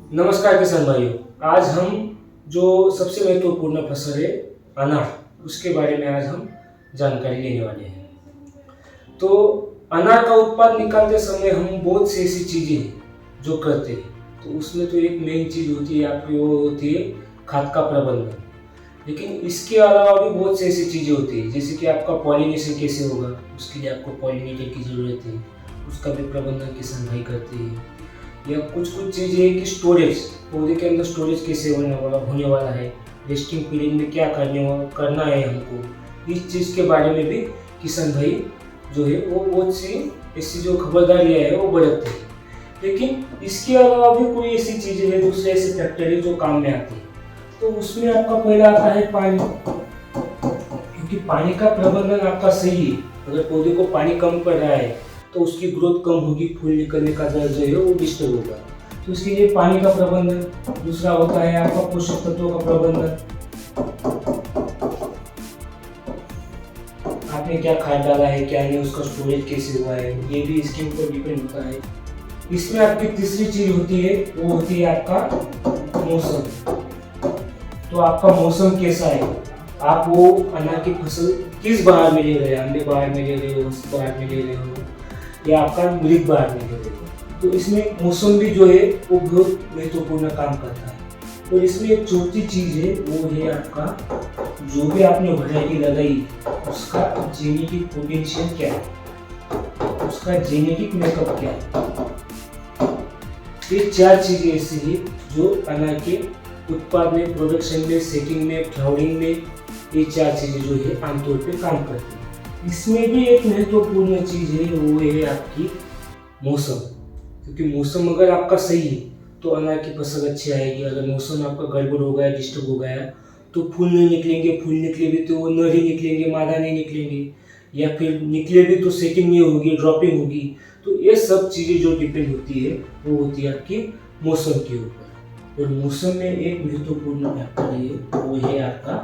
नमस्कार किसान भाइयों। आज हम जो सबसे महत्वपूर्ण फसल है अनार, उसके बारे में आज हम जानकारी लेने वाले हैं। तो अनार का उत्पाद निकालते समय हम बहुत सी ऐसी चीज़ें हैं जो करते हैं। तो उसमें तो एक मेन चीज़ होती है आपकी, वो होती है खाद का प्रबंधन। लेकिन इसके अलावा भी बहुत सी ऐसी चीज़ें होती है, जैसे कि आपका पॉलिनेशन कैसे होगा, उसके लिए आपको पॉलिनेटर की ज़रूरत है, उसका भी प्रबंधन किसान भाई करते हैं। या कुछ कुछ चीज़ें है कि स्टोरेज, पौधे के अंदर स्टोरेज कैसे होने वाला है, रेस्टिंग पीरियड में क्या करना है हमको, इस चीज़ के बारे में भी किसान भाई जो है वो बहुत सी ऐसी जो खबरदारियाँ है वो बरतते हैं। लेकिन इसके अलावा भी कोई ऐसी चीज़ें हैं, दूसरे ऐसे फैक्टर है जो काम में आती है। तो उसमें आपका पहला आता है पानी, क्योंकि पानी का प्रबंधन आपका सही है। अगर पौधे को पानी कम पड़ रहा है तो उसकी ग्रोथ कम होगी, फूल निकलने का दर जो है वो डिस्टर्ब होगा। तो इसके लिए पानी का प्रबंधन। दूसरा होता है आपका पोषक तत्वों का प्रबंधन। आपने क्या खाद डाला है, क्या नहीं, उसका स्टोरेज कैसे हुआ है, ये भी इसके ऊपर डिपेंड होता है। इसमें आपकी तीसरी चीज होती है, वो होती है आपका मौसम। तो आपका मौसम कैसा है, आप वो अनार की फसल किस बहार में ले रहे हैं, अम्बे बहार में ले रहे हो, बहार में ले रहे हो, या आपका मृग बहार में ले रहे हो। तो इसमें मौसम भी जो है वो बहुत महत्वपूर्ण काम करता है। और इसमें एक चौथी चीज है, वो है आपका जो भी आपने वैरायटी लगाई उसका जेनेटिक पोटेंशियल क्या है, उसका जेनेटिक मेकअप क्या है। ये चार चीजें ऐसी है जो अनार के उत्पाद में, प्रोडक्शन में, सेटिंग में, फ्लावरिंग में, ये चार चीजें जो है आमतौर पे काम करती है। इसमें भी एक महत्वपूर्ण चीज है, वो है आपकी मौसम। क्योंकि मौसम अगर आपका सही है तो अनार की फसल अच्छी आएगी। अगर मौसम आपका गड़बड़ हो गया, डिस्टर्ब हो गया, तो फूल नहीं निकलेंगे, फूल निकले भी तो नर ही निकलेंगे, मादा नहीं निकलेंगे, या फिर निकले भी तो सेटिंग नहीं होगी, ड्रॉपिंग होगी। तो ये सब चीज़ें जो डिपेंड होती है वो होती है आपकी मौसम के ऊपर। और मौसम में एक महत्वपूर्ण फैक्टर है, वो है आपका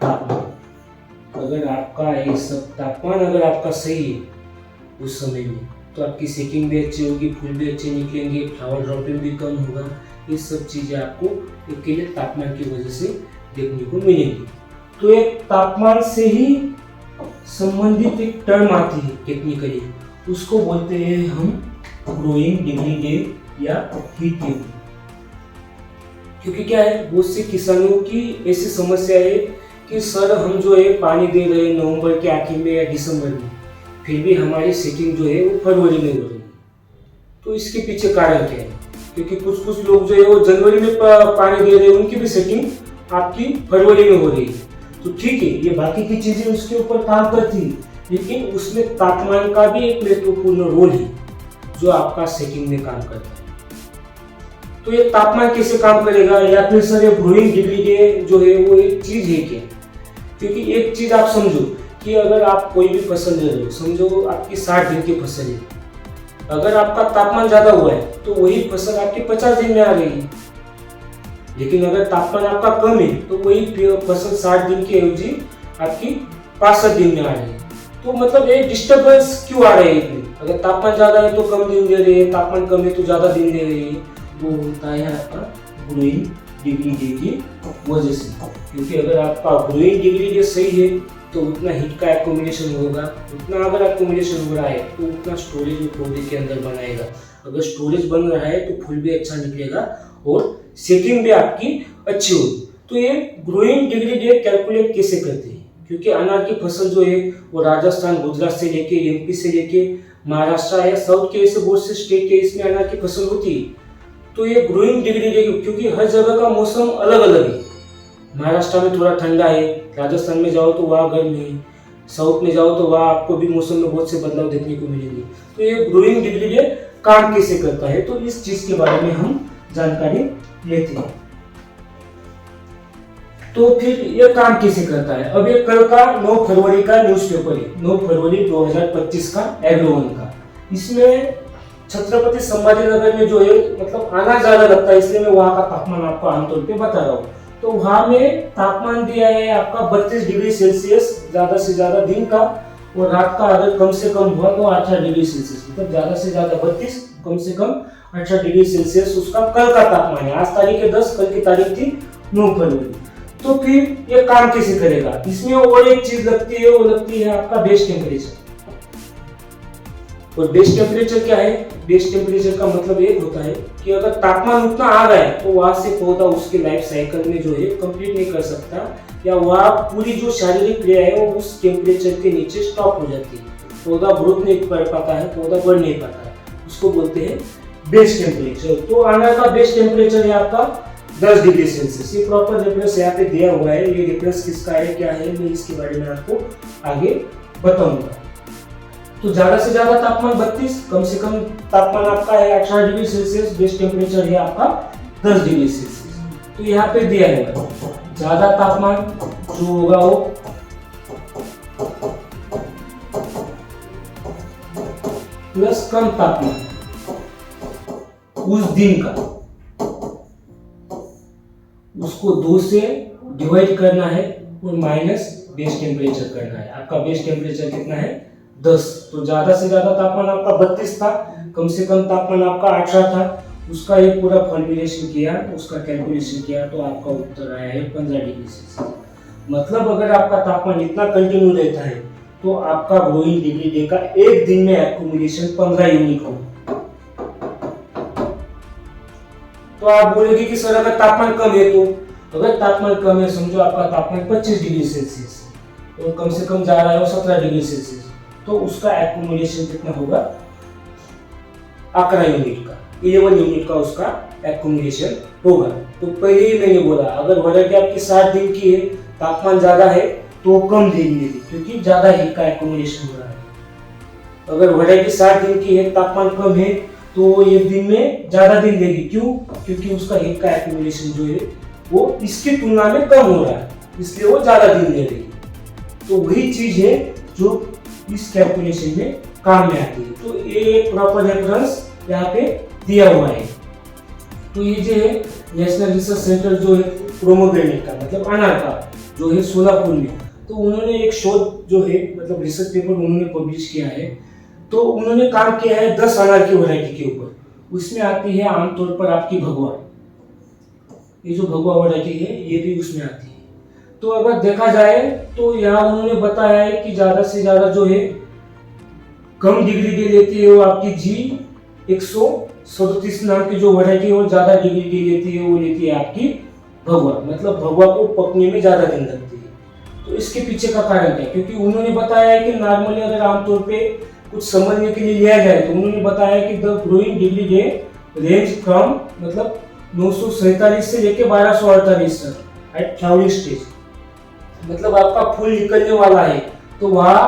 तापमान। अगर आपका ये सब तापमान अगर आपका सही है उस समय में, तो आपकी सेटिंग भी अच्छी होगी, फूल भी अच्छे निकलेंगे, फ्लावर ड्रॉपिंग भी कम होगा। ये सब चीज़ें आपको अकेले तापमान की वजह से देखने को मिलेंगी। तो एक तापमान से ही संबंधित एक टर्म आती है टेक्निकली, उसको बोलते हैं हम ग्रोइंग डिग्री डे या हीट वेव। क्योंकि क्या है, बहुत से किसानों की ऐसी समस्या है कि सर हम जो है पानी दे रहे हैं नवंबर के आखिर में या दिसंबर में, फिर भी हमारी सेटिंग जो है वो फरवरी में हो रही है। तो इसके पीछे कारण क्या है? क्योंकि कुछ कुछ लोग जो है वो जनवरी में पानी दे रहे हैं, उनकी भी सेटिंग आपकी फरवरी में हो रही है। तो ठीक है, ये बाकी की चीजें उसके ऊपर काम करती है, लेकिन उसमें तापमान का भी एक महत्वपूर्ण रोल है जो आपका सेटिंग में काम करता है। तो ये तापमान कैसे काम करेगा, या फिर सर ये ग्रोइंग डिग्री डे जो है वो एक चीज है क्या? क्योंकि एक चीज आप समझो कि अगर आप कोई भी फसल ले रहे हो, समझो आपकी 60 दिन की फसल है, अगर आपका तापमान ज्यादा हुआ है तो वही फसल आपकी 50 दिन में आ गई। लेकिन अगर तापमान आपका कम है तो वही फसल 60 दिन की एवजी आपकी 65 दिन में आ रही है। तो मतलब ये डिस्टर्बेंस क्यों आ रही है इतनी? अगर तापमान ज्यादा है तो कम दिन दे रही है, तापमान कम है तो ज्यादा दिन दे रही है। वो होता है आपका ग्रोइंग डिग्री डे की वजह से। क्योंकि अगर आपका ग्रोइंग डिग्री डे सही है तो उतना हीट का एक्यूमुलेशन होगा, उतना अगर एक्यूमुलेशन हो रहा है तो उतना स्टोरेज पौधे के अंदर बनाएगा। अगर स्टोरेज बन रहा है तो फूल भी अच्छा निकलेगा और सेटिंग भी आपकी अच्छी होगी। तो ये ग्रोइंग डिग्री डे कैलकुलेट कैसे करते हैं? क्योंकि अनार की फसल जो है वो राजस्थान, गुजरात से लेके एमपी से लेके महाराष्ट्र या साउथ के ऐसे बहुत से स्टेट के इसमें अनार की फसल होती है। तो ये ग्रोइंग डिग्री डे, क्योंकि हर जगह का मौसम अलग अलग है। महाराष्ट्र में थोड़ा ठंडा है, राजस्थान में जाओ तो वहाँ गर्म है, साउथ में जाओ तो वहाँ आपको भी मौसम में बहुत से बदलाव देखने को मिलेंगे। तो ये ग्रोइंग डिग्री डे काम कैसे करता है, तो इस चीज के बारे में हम जानकारी लेते हैं। तो फिर ये काम कैसे करता है? अब ये कल का 9 फरवरी का न्यूज़पेपर है, 9 फरवरी 2025 का एग्रोवन का। इसमें छत्रपति संभाजीनगर में जो है मतलब आना ज्यादा लगता है, इसलिए मैं वहाँ का तापमान आपको आमतौर पे बता रहा हूँ। तो वहाँ में तापमान दिया है आपका 32 डिग्री सेल्सियस ज्यादा से ज्यादा दिन का, और रात का अगर कम से कम हुआ तो 18 डिग्री सेल्सियस, मतलब ज्यादा से ज्यादा 32, कम से कम 18 डिग्री सेल्सियस उसका कल का तापमान है। आज तारीख है 10, कल की तारीख थी 9 फरवरी। तो फिर ये काम कैसे करेगा? इसमें और एक चीज लगती है, वो लगती है आपका बेस टेम्परेचर। और बेस टेम्परेचर क्या है? बेस टेम्परेचर का मतलब एक होता है कि अगर तापमान उतना आ गया तो वहां से पौधा उसके लाइफ साइकिल में जो है कंप्लीट नहीं कर सकता, या वह पूरी जो शारीरिक क्रिया है वो उस टेम्परेचर के नीचे स्टॉप हो जाती है, पौधा ग्रोथ नहीं कर पाता है, पौधा बढ़ नहीं पाता है, उसको बोलते हैं बेस टेम्परेचर। तो आना का बेस टेम्परेचर है आपका 10 डिग्री सेल्सियस। ये प्रॉपर रेफरेंस यहाँ पे दिया हुआ है, ये रेफरेंस किसका है क्या है मैं इसके बारे में आपको आगे बताऊंगा। तो ज्यादा से ज्यादा तापमान 32, कम से कम तापमान आपका है 18 डिग्री सेल्सियस, बेस टेम्परेचर है आपका 10 डिग्री सेल्सियस। तो यहाँ पे दिया है ज्यादा तापमान जो होगा वो प्लस कम तापमान उस दिन का, उसको 2 से डिवाइड करना है और माइनस बेस टेम्परेचर करना है। आपका बेस टेम्परेचर कितना है? 10। तो ज्यादा से ज्यादा तापमान आपका 32 था, कम से कम तापमान आपका 18 था, उसका एक पूरा फॉर्मुलेशन किया, उसका कैलकुलेशन किया तो आपका उत्तर आया है 15 डिग्री सेल्सियस। मतलब अगर आपका तापमान इतना कंटिन्यू रहता है तो आपका ग्रोइंग डिग्री डे का एक दिन में एक्यूमुलेशन 15 यूनिट होगा। तो आप बोलेंगे कि सर अगर तापमान कम है, तो अगर तापमान कम है, समझो आपका तापमान 25 डिग्री सेल्सियस और कम से कम जा रहा है 17 डिग्री सेल्सियस, तो उसका एक्यूमुलेशन कितना होगा? 11 यूनिट का, 11 यूनिट का उसका एक्यूमुलेशन होगा। तो पहले ही मैंने बोला अगर वैरायटी आपकी 60 दिन की है, तापमान ज्यादा है तो कम दिन लेगी क्योंकि ज्यादा हीट का एक्यूमुलेशन हो रहा है। अगर वैरायटी 60 दिन की है, तापमान कम है, तो एक दिन में ज्यादा दिन लेगी। क्यों? क्योंकि उसका हीट का एक्यूमुलेशन जो है वो इसकी तुलना में कम हो रहा है, इसलिए वो ज्यादा दिन ले रही है। तो वही चीज है जो इस कैलकुलेशन में काम में आती है। तो ये प्रॉपर रेफरेंस यहाँ पे दिया हुआ है। तो ये जो है नेशनल रिसर्च सेंटर जो है प्रोमोग्रेनेट का, मतलब अनार का जो है सोलापुर में, तो उन्होंने एक शोध जो है मतलब रिसर्च पेपर उन्होंने पब्लिश किया है। तो उन्होंने काम किया है 10 अनार की वैरायटी के ऊपर। उसमें आती है आमतौर पर आपकी भगवा, ये जो भगवा वैरायटी है ये भी उसमें आती है। तो अगर देखा जाए तो यहाँ उन्होंने बताया है कि ज्यादा से ज्यादा जो है कम डिग्री डे लेती है वो आपकी G137 नाम की जो वैरायटी है, वो ज्यादा डिग्री डे लेती है, वो लेती है आपकी भगवा। मतलब भगवा को पकने में ज्यादा दिन लगती है। तो इसके पीछे का कारण क्या? क्योंकि उन्होंने बताया है कि नॉर्मली अगर आमतौर पे कुछ समझने के लिए लिया जाए तो उन्होंने बताया कि the growing degree day range from मतलब 947 से लेके 1248 तक एट फ्लावरिंग स्टेज। मतलब आपका फूल निकलने वाला है तो वहाँ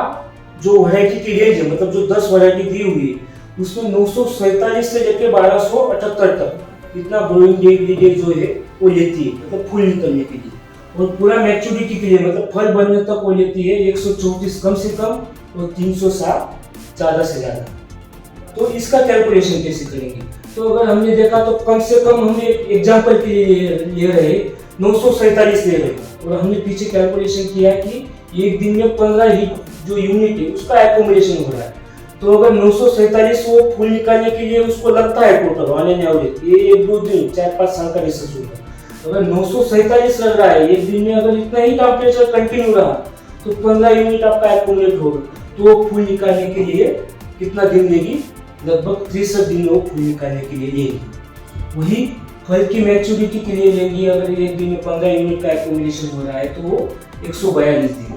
जो वैरायटी की रेंज है, मतलब जो 10 वैरायटी दी हुई है उसमें 947 से लेके 1278 तक इतना ग्रोइंग डिग्री डे जो है वो लेती है, मतलब फूल निकलने के लिए। और पूरा मैच्योरिटी के लिए मतलब फल बनने तक वो लेती है 134 कम से कम और 307 ज्यादा से ज्यादा। तो इसका कैलकुलेशन कैसे करेंगे? तो अगर हमने देखा तो कम से कम हमने एग्जांपल के लिए ले रहे 947 ले रहे और हमने पीछे कैलकुलेशन किया कि एक दिन में 15 हीट जो यूनिट है उसका एक्यूमुलेशन हो रहा है। तो अगर 947 वो फूल निकालने के लिए उसको लगता है टोटल ऑन एन एवरेज, ये 1-2 दिन 4-5 साल का रिसर्च होगा। अगर 947 लग रहा है एक दिन में, अगर इतना ही टेम्परेचर कंटिन्यू रहा तो 15 यूनिट आपका एक्यूमुलेट होगा। तो फूल निकालने के लिए कितना दिन लेगी? लगभग 63 दिन वो फूल निकालने के लिए लेगी। वही फल की मैच्योरिटी के लिए लेंगी, अगर एक दिन में 15 यूनिट का एक्यूमुलेशन हो रहा है तो वो 142 दिन।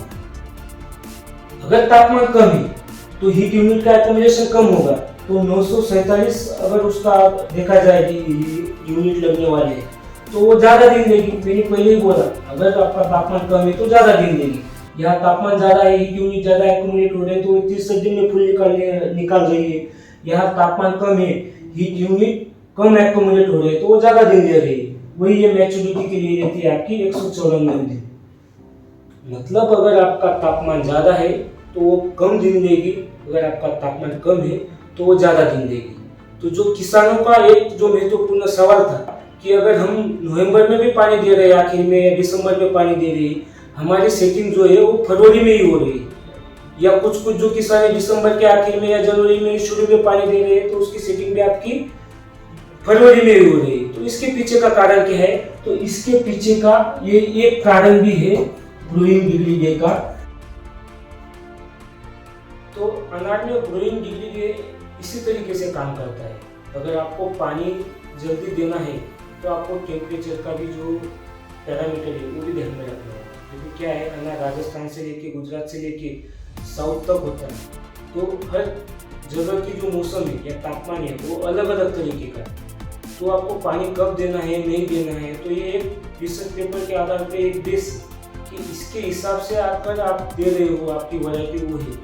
अगर तापमान कम है तो हीट यूनिट का एक्यूमुलेशन कम होगा। तो 947 अगर उसका देखा जाए कि यूनिट लगने वाले हैं तो वो ज्यादा दिन लेगी। मैंने पहले ही बोला अगर आपका तापमान कम है तो ज्यादा दिन लेगी। यहाँ तापमान ज्यादा है, हीट यूनिट ज्यादा एक्यूमुलेट हो रहे हैं तो 30 दिन में फूल निकाल रही है। यहाँ तापमान कम है, हीट यूनिट कम एक्यूमुलेट हो रहे हैं तो वो ज्यादा दिन ले रही है। वही ये मैच्योरिटी के लिए लेती है आपकी 194 दिन। मतलब अगर आपका तापमान ज्यादा है तो वो कम दिन लेगी, अगर आपका तापमान कम है तो वो ज्यादा दिन लेगी। तो जो किसानों का एक जो महत्वपूर्ण सवाल था कि अगर हम नवंबर में भी पानी दे रहे हैं आखिर में या दिसंबर में पानी दे रहे हैं, हमारी सेटिंग जो है वो फरवरी में ही हो रही है, या कुछ कुछ जो किसान दिसंबर के आखिर में या जनवरी में शुरू में पानी दे रहे हैं तो उसकी सेटिंग भी आपकी फरवरी में ही हो रही है। तो इसके पीछे का कारण क्या है? तो इसके पीछे का ये एक कारण भी है ब्रूइंग डिग्री डे का। तो अनार में ब्रूइंग डिग्री डे इसी तरीके से काम करता है। अगर आपको पानी जल्दी देना है तो आपको टेम्परेचर का भी जो पैरामीटर है वो भी ध्यान में रखना होगा, क्योंकि क्या है, अनार राजस्थान से लेके गुजरात से लेके साउथ तक होता है। तो हर जगह की जो मौसम है या तापमान है वो अलग अलग तरीके का है। तो आपको पानी कब देना है, नहीं देना है, तो ये एक रिसर्च पेपर के आधार पे एक बेस कि इसके हिसाब से अगर आप दे रहे हो, आपकी वैरायटी वो है,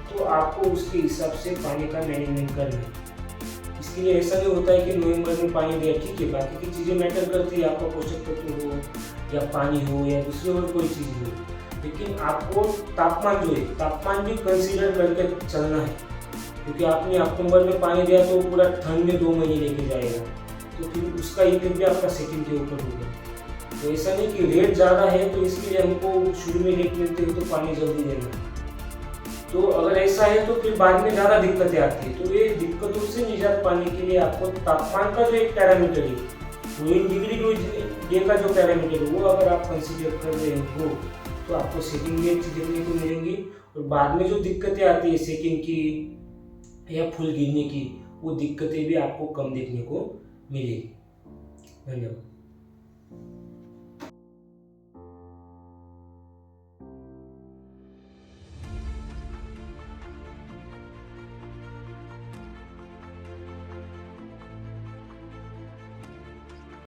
तो आपको उसके हिसाब से पानी का मैनेजमेंट करना है। इसके लिए ऐसा नहीं होता है कि नवंबर में पानी दिया ठीक है, बाकी की चीज़ें मैटर करती है, आपका पोषक तत्व हो या पानी हो या दूसरी और कोई चीज़ हो, लेकिन आपको तापमान जो है, तापमान भी कंसीडर करके चलना है, क्योंकि आपने अक्टूबर में पानी दिया तो पूरा ठंड में 2 महीने लेके जाएगा, तो फिर उसका इफेक्ट भी आपका सेकंड के ऊपर होगा। तो ऐसा नहीं कि रेट ज़्यादा है तो इसके लिए हमको शुरू में रेट मिलते हैं तो पानी जल्दी देना है। तो अगर ऐसा है तो फिर बाद में ज़्यादा दिक्कतें आती है। तो ये दिक्कतों से निजात पाने के लिए आपको तापमान का जो एक पैरामीटर है, ब्रूइंग डिग्री डे का जो पैरामीटर है, वो अगर आप कंसीडर कर रहे हो तो आपको सेकिंग भी अच्छी देखने को मिलेंगी, और बाद में जो दिक्कतें आती है सेकिंग की या फूल गिरने की, वो दिक्कतें भी आपको कम देखने को मिलेगी। धन्यवाद।